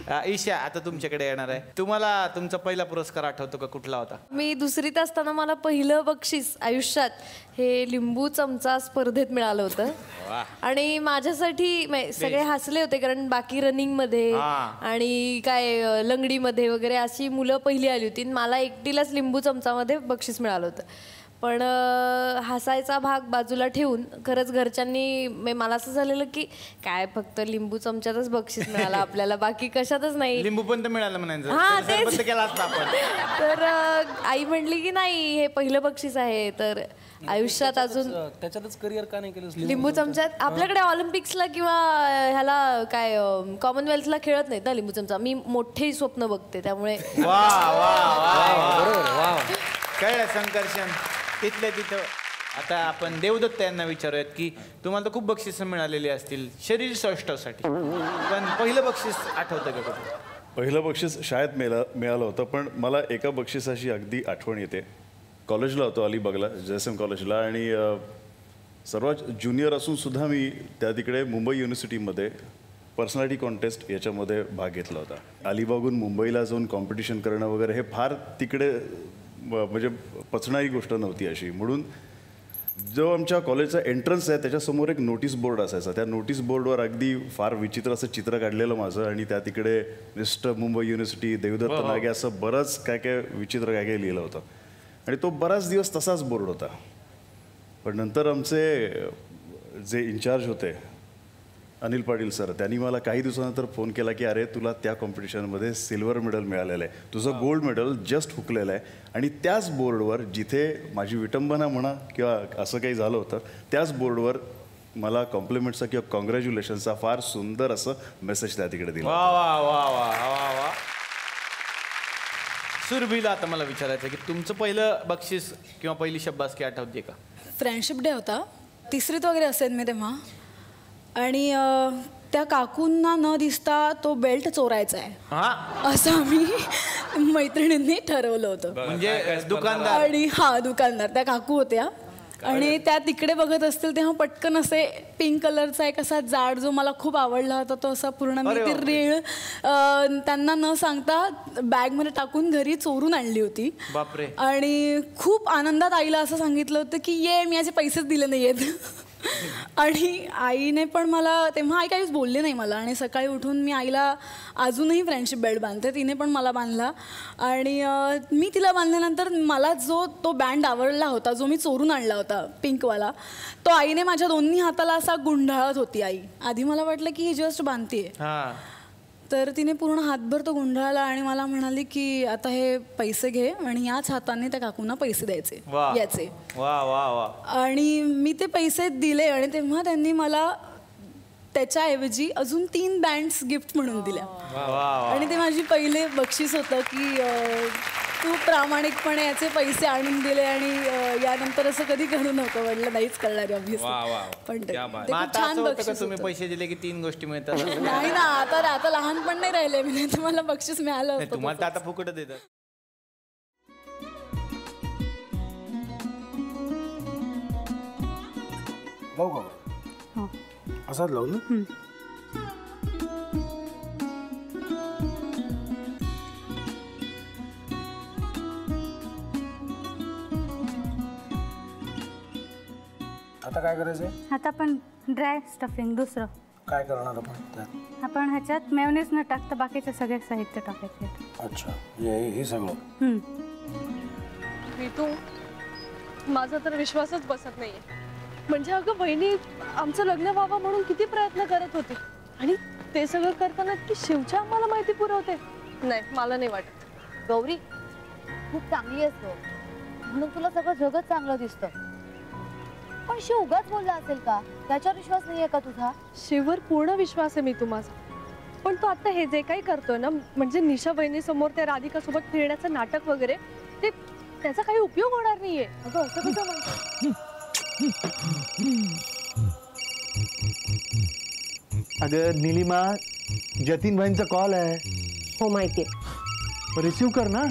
ईशा, आता तुमच्याकडे येणार आहे. तुम्हाला तुमचा पहिला पुरस्कार आठवतो का? कुठला होता? मी दुसरीत असताना मला पहिलं बक्षीस आयुष्यात हे लिंबू चमचा स्पर्धेत मिळालं होतं. आणि माझ्यासाठी सगळे हसले होते, कारण बाकी रनिंगमध्ये आणि काय लंगडीमध्ये वगैरे अशी मुलं पहिली आली होती. मला एकटीलाच लिंबू चमचामध्ये बक्षीस मिळालं होतं. पण हसायचा भाग बाजूला ठेवून खरंच घरच्यांनी मला असं झालेलं की काय फक्त लिंबू चमच्यातच बक्षीस मिळालं आपल्याला, बाकी कशातच नाही. लिंबू पण तर मिळालं म्हणायचं. हां, तेच. बंद केला असता आपण. तर आई म्हणली की नाही, हे पहिलं बक्षीस आहे, तर आयुष्यात अजून त्याच्यातच करिअर का नाही केलं? लिंबू चमच्यात आपल्याकडे ऑलिम्पिक्सला किंवा ह्याला काय कॉमनवेल्थला खेळत नाहीत ना लिंबू चमचा. मी मोठे स्वप्न बघते, त्यामुळे वा वा वा, कळलं संकर्षण तिथल्या तिथं. आता आपण देवदत्त यांना विचारूयात की तुम्हाला तर खूप बक्षिसं मिळालेली असतील शरीर सौष्ठवसाठी, पण पहिलं बक्षीस आठवतं का कुठलं? पहिलं बक्षीस शाळेत मिळालं होतं, पण मला एका बक्षिसाची अगदी आठवण येते. कॉलेजला होतो अलिबागला, JSM कॉलेजला, आणि सर्वात ज्युनियर असून सुद्धा मी त्या तिकडे मुंबई युनिव्हर्सिटीमध्ये पर्सनॅलिटी कॉन्टेस्ट याच्यामध्ये भाग घेतला होता. अलिबागहून मुंबईला जाऊन कॉम्पिटिशन करणं वगैरे हे फार तिकडे म्हणजे पचणारी गोष्ट नव्हती अशी. म्हणून जो आमच्या कॉलेजचा एंट्रन्स आहे त्याच्यासमोर एक नोटीस बोर्ड असायचा. त्या नोटीस बोर्डवर अगदी फार विचित्र असं चित्र काढलेलं माझं, आणि त्या तिकडे मिस्टर मुंबई युनिव्हर्सिटी, देवदत्त नागे असं बरंच काय काय विचित्र काय काय लिहिलं होतं. आणि तो बराच दिवस तसाच बोर्ड होता. पण नंतर आमचे जे इन्चार्ज होते अनिल पाटील सर, त्यांनी मला काही दिवसानंतर फोन केला की अरे तुला त्या कॉम्पिटिशनमध्ये सिल्वर मेडल मिळालेलं आहे, तुझं गोल्ड मेडल जस्ट हुकलेलं आहे. आणि त्याच बोर्डवर जिथे माझी विटंबना म्हणा किंवा असं काही झालं होतं, त्याच बोर्डवर मला कॉम्प्लिमेंटचा किंवा कॉंग्रॅच्युलेशनचा फार सुंदर असं मेसेज त्या तिकडे दिला. वा वा वा वा वा वा. सुरभीला आता मला विचारायचं की तुमचं पहिलं बक्षीस किंवा पहिली शब्बासकी आठवते का? फ्रेंडशिप डे होता, तिसरीत वगैरे असेल मी तेव्हा, आणि त्या काकूंना न दिसता तो बेल्ट चोरायचा आहे असं आम्ही मैत्रिणींनी ठरवलं होतं. म्हणजे दुकानदार आणि दुकानदार त्या काकू होत्या, आणि त्या तिकडे बघत असतील तेव्हा पटकन असे पिंक कलरचा एक असा जाड जो मला खूप आवडला होता, तो असा पूर्ण मी ती रीळ त्यांना न सांगता बॅगमध्ये टाकून घरी चोरून आणली होती. बापरे. आणि खूप आनंदात आईला असं सांगितलं होतं की ये, मी याचे पैसेच दिले नाही आहेत. आणि आईने पण मला तेव्हा, आई काहीच बोलली नाही मला, आणि सकाळी उठून मी आईला अजूनही फ्रेंडशिप बेल्ट बांधते, तिने पण मला बांधला. आणि मी तिला बांधल्यानंतर मला जो तो बँड आवडला होता, जो मी चोरून आणला होता पिंकवाला, तो आईने माझ्या दोन्ही हाताला असा गुंडाळत होती. आई आधी मला वाटलं की ही जस्ट बांधतीये, तर तिने पूर्ण हातभर तो गुंडाळला आणि मला म्हणाली की आता हे पैसे घे आणि याच हाताने त्या काकूंना पैसे द्यायचे याचे. वा वा वा. आणि मी ते पैसे दिले, आणि तेव्हा त्यांनी मला त्याच्याऐवजी अजून 3 बँड्स गिफ्ट म्हणून दिल्या. आणि ते माझी पहिले बक्षीस होतं की तू प्रामाणिकपणे याचे पैसे आणून दिले, आणि यानंतर असं कधी करू नको. म्हटलं नाहीच करणार ऑब्व्हियसली, पण ते खूप छान बक्षीस. तुम्ही पैसे दिले की 3 गोष्टी मिळतात? नाही ना, आता लहान पण नाही राहिले मी, नाही तुम्हाला बक्षीस मिळालं होतं. तुम्हाला आता फुकट देतात. लावू का? असाच लावू ना. आता काय करायचंय? आता आपण ड्राय स्टफिंग दुसरं काय करणार आपण त्यात? आपण ह्याच्यात मेयोनीज न टाकता बाकीचे सगळे साहित्य टाकायचे. अच्छा, हे सगळं. ऋतू, माझा तर विश्वासच बसत नाहीये. म्हणजे अगं बहिणी आमचं लग्न व्हावं म्हणून किती प्रयत्न करत होती, आणि ते सगळं करताना की शिवच्या आम्हाला माहिती पुरवते. नाही, मला नाही वाटत. गौरी खूप चांगली आहेस म्हणून तुला सगळं जगत चांगलं दिसतं, पण शिव उगाच बोलला असेल का? त्याच्यावर विश्वास नाहीये का तुझा? शिववर पूर्ण विश्वास आहे मी तुम्हाला, पण तो आता हे जे काही करतोय ना, म्हणजे निशा बहिणी समोर त्या राधिका सोबत फिरण्याचं नाटक वगैरे, ते त्याचा काही उपयोग होणार नाहीये. अगं असं कसं म्हणतो? अगं निलिमा, जतीन भाईंचा कॉल आहे. हो माहितीये, रिसीव कर ना.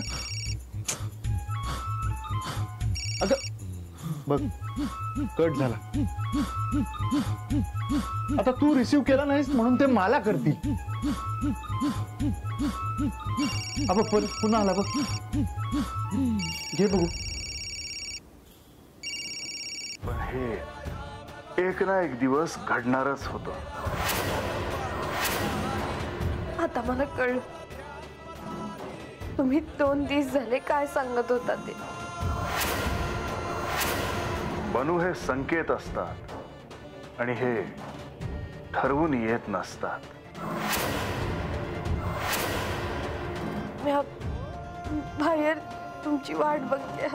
अगं बघ, कट झाला. आता तू रिसीव्ह केला नाहीस म्हणून ते मला करतील. बघ पुन्हा आला बघ. घे बघू. पण हे एक ना एक दिवस घडणारच होतं. आता मला कळलं तुम्ही 2 दिवस झाले काय सांगत होता ते. बनू हे संकेत असतात आणि हे ठरवून येत नसतात. मी बाहेर तुमची वाट बघते.